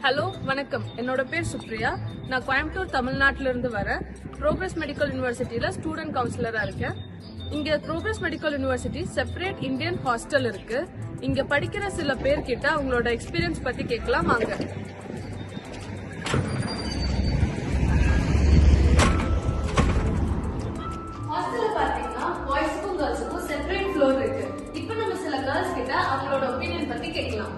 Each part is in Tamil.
ஹலோ வணக்கம். என்னோட பேர் சுப்ரியா. நான் கோயம்புத்தூர் தமிழ்நாட்டில இருந்து வரேன். ப்ரோக்ரஸ் மெடிக்கல் யூனிவர்சிட்டியில ஸ்டூடெண்ட் கவுன்சிலரா இருக்கேன். இங்க progress medical university separate Indian hostel இருக்கு. இங்க படிக்கிற சில பேர் கிட்ட அவங்களோட எக்ஸ்பீரியன்ஸ் பத்தி கேட்கலாம் வாங்க. ஹாஸ்டல்ல பாத்தீங்கன்னா பாய்ஸ்க்கும் கேர்ள்ஸுக்கும் செப்பரேட் ஃப்ளோர் இருக்கு. இப்போ நம்ம சில கேர்ள்ஸ் கிட்ட அவங்களோட ஒப்பீனியன் பத்தி கேட்கலாம்.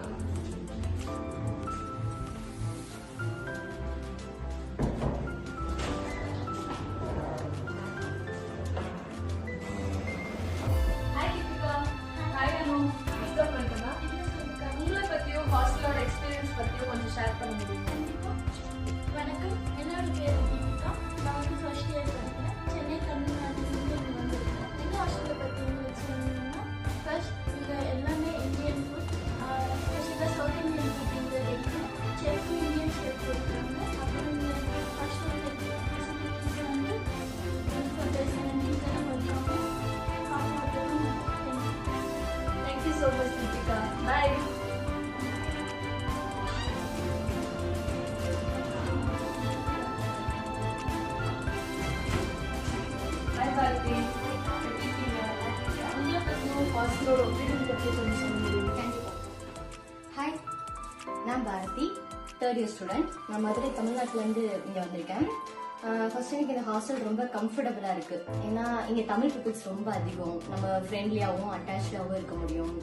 உங்களை பத்தியும் ஹாஸ்டலோட எக்ஸ்பீரியன்ஸ் பத்தியும் கொஞ்சம் ஷேர் பண்ண முடியுமா? வணக்கம், என்னோட பேர் தீபிகா. நான் வந்து ஃபர்ஸ்ட் இயர் படிக்கிறேன். சென்னை தமிழ்நாட்டிலிருந்து இங்கே வந்திருக்கேன். எங்கள் ஹாஸ்டலை பற்றி உங்களுக்கு சொல்லணும்னா, ஃபர்ஸ்ட் இங்கே எல்லாமே இந்தியன் ஃபுட், ஸ்பெஷலாக சவுத் இந்தியன் ஃபுட் இங்கே இருக்குது. செஃப் இந்தியன் செஃப் இருக்காங்க. அப்புறம் இங்கே ஹாஸ்டல் ஃபெசிலிட்டிஸ் வந்து பண்ணுறாங்க. Thank you so much Deepika. Bye. Hi Bharathi, எப்படி இருக்கீங்க? உங்களை பற்றியும் ஹாஸ்டலோட ஒப்பீனியன் பற்றி கொஞ்சம் சொல்ல முடியுமா? கண்டிப்பா. ஹாய், நான் பாரதி, தேர்ட் இயர் ஸ்டூடெண்ட். நான் மதுரை தமிழ்நாட்டிலேருந்து இங்கே வந்திருக்கேன். ஃபர்ஸ்ட் எனக்கு இந்த ஹாஸ்டல் ரொம்ப கம்ஃபர்டபுளாக இருக்குது. ஏன்னா இங்கே தமிழ் பீப்புள்ஸ் ரொம்ப அதிகம். நம்ம ஃப்ரெண்ட்லியாகவும் அட்டாச்சாகவும் இருக்க முடியும்.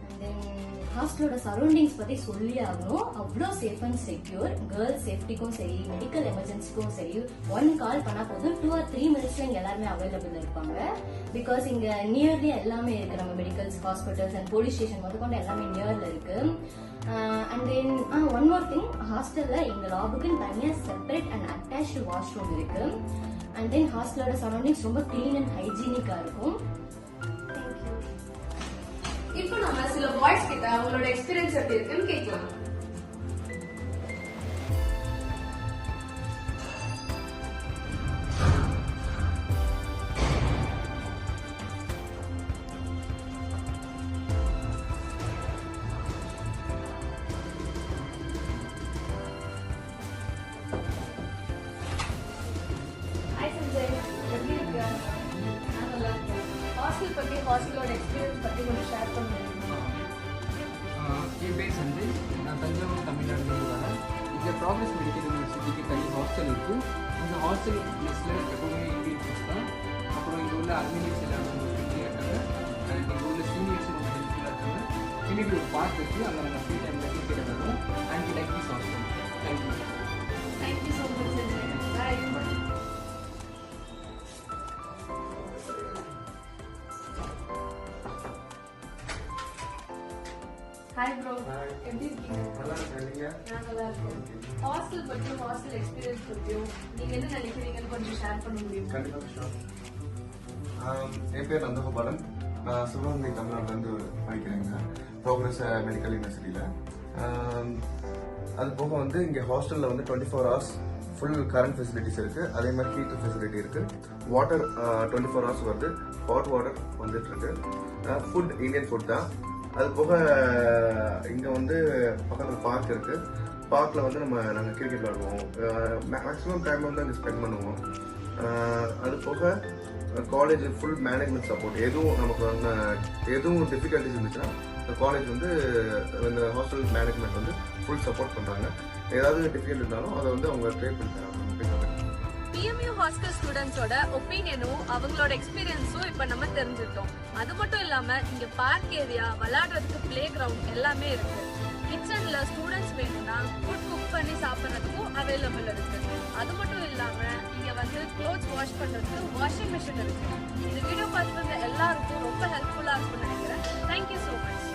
அண்ட் தென் ஹாஸ்டலோட சரௌண்டிங்ஸ் பற்றி சொல்லி ஆகணும். அவ்வளோ சேஃப் அண்ட் செக்யூர். கேர்ள்ஸ் சேஃப்டிக்கும் சரி, மெடிக்கல் எமர்ஜென்சிக்கும் சரி, ஒன் கால் பண்ணால் போதும் 2 or 3 minutesல இங்கே எல்லாருமே அவைலபிள் இருப்பாங்க. பிகாஸ் இங்கே நியர்லி எல்லாமே இருக்குது. நம்ம medicals, hospitals and police station முதற்கொண்டு எல்லாமே நியர்ல இருக்கு. And then one more thing, ஹாஸ்டலில் எங்கள் லாபுக்குன்னு தனியாக செப்பரேட் அண்ட் அட்டாச்டு வாஷ்ரூம் இருக்கு. அண்ட் தென் ஹாஸ்டலோட சரௌண்டிங்ஸ் ரொம்ப கிளீன் அண்ட் ஹைஜீனிக்காக இருக்கும். இப்போ நம்ம சில பாய்ஸ் கிட்ட அவங்களோட எக்ஸ்பீரியன்ஸ் எப்படி இருக்குன்னு கேட்கலாம். ஹாய் சஞ்சய், எப்படி இருக்க? நான் நல்லா இருக்கேன். ஹாஸ்டல் பத்தி, ஹாஸ்டலோட எக்ஸ்பீரியன்ஸ் பத்தி கொஞ்சம் ஷேர் பண்ண முடியுமா? என் பேர் சஞ்சய். நான் தஞ்சாவூர் தமிழ்நாட்டிலேருந்து வரேன். இங்கே ப்ராக்ரஸ் மெடிக்கல் யூனிவர்சிட்டிக்கு தனி ஹாஸ்டல் இருக்குது. இந்த ஹாஸ்டல் ப்ளேஸில் எப்பவுமே இந்தியன் ஃபுட்ஸ் தான். அப்புறம் இங்கே உள்ள அர்மீனியன்ஸ் எல்லாரும் ரொம்ப ஃப்ரெண்ட்லியாக இருக்காங்க. அண்ட் இங்கே உள்ள சீனியர்ஸ் ரொம்ப ஹெல்ப்ஃபுல்லாக இருக்காங்க. பின்னாடி ஒரு பார்க் இருக்குது, அங்கே நாங்கள் ஃப்ரீ டைமில் கிரிக்கெட் விளையாடுவோம். And like this hostel. Thank you. Thank you so much Sanjay. Bye. Hi bro, எப்படி இருக்கீங்க? நல்லா இருக்கீங்க? நான் நல்லா இருக்கேன். ஹாஸ்டல் பத்தியும் ஹாஸ்டல் எக்ஸ்பீரியன்ஸ் பத்தியும் நீங்க என்ன நினைக்கிறீங்கன்னு கொஞ்சம் ஷேர் பண்ண முடியுமா? கண்டிப்பா விஷயம். என் பேர் நந்தகோபாலன். நான் சிவகங்கை தமிழ்நாட்டிலேருந்து படிக்கிறேங்க, ப்ரோக்ரஸ் மெடிக்கல் யூனிவர்சிட்டியில். அது போக வந்து இங்கே ஹாஸ்டலில் வந்து 24 hours ஃபுல் கரண்ட் ஃபெசிலிட்டிஸ் இருக்குது. அதே மாதிரி ஹீட்டர் ஃபெசிலிட்டி இருக்குது. வாட்டர் 24 hours வருது. ஹாட் வாட்டர் வந்துட்டுருக்கு. ஃபுட் இந்தியன் ஃபுட் தான். அது போக இங்கே வந்து பக்கத்தில் பார்க் இருக்குது. பார்க்கில் வந்து நாங்கள் கிரிக்கெட் விளாடுவோம். மேக்ஸிமம் டைம் வந்து அங்கே ஸ்பெண்ட் பண்ணுவோம். அது போக காலேஜ் ஃபுல் மேனேஜ்மெண்ட் சப்போர்ட். எதுவும் டிஃபிகல்ட்டிஸ் இருந்துச்சுன்னா இந்த காலேஜ் வந்து இந்த ஹாஸ்டல் மேனேஜ்மெண்ட் வந்து ஃபுல் சப்போர்ட் பண்ணுறாங்க. ஏதாவது டிஃபிகல்ட் இருந்தாலும் அதை வந்து அவங்க ட்ரை பண்ணி தராங்க. PMU ஹாஸ்டல் ஸ்டூடெண்ட்ஸோட ஒப்பீனியனும் அவங்களோட எக்ஸ்பீரியன்ஸும் இப்ப நம்ம தெரிஞ்சுட்டோம். அது மட்டும் இல்லாம இங்க பார்க் ஏரியா, விளையாடுறதுக்கு பிளே கிரவுண்ட் எல்லாமே இருக்கு. கிச்சன்ல ஸ்டூடெண்ட்ஸ் வேணும்னா ஃபுட் குக் பண்ணி சாப்பிட்றதுக்கும் அவைலபிள் இருக்கு. அது மட்டும் இல்லாம இங்க வந்து க்ளோத்ஸ் வாஷ் பண்றதுக்கு வாஷிங் மிஷின் இருக்கு. இந்த வீடியோ பார்த்துருந்த எல்லாருக்கும் ரொம்ப ஹெல்ப்ஃபுல்லா இருக்கும்னு நினைக்கிறேன். Thank you so much.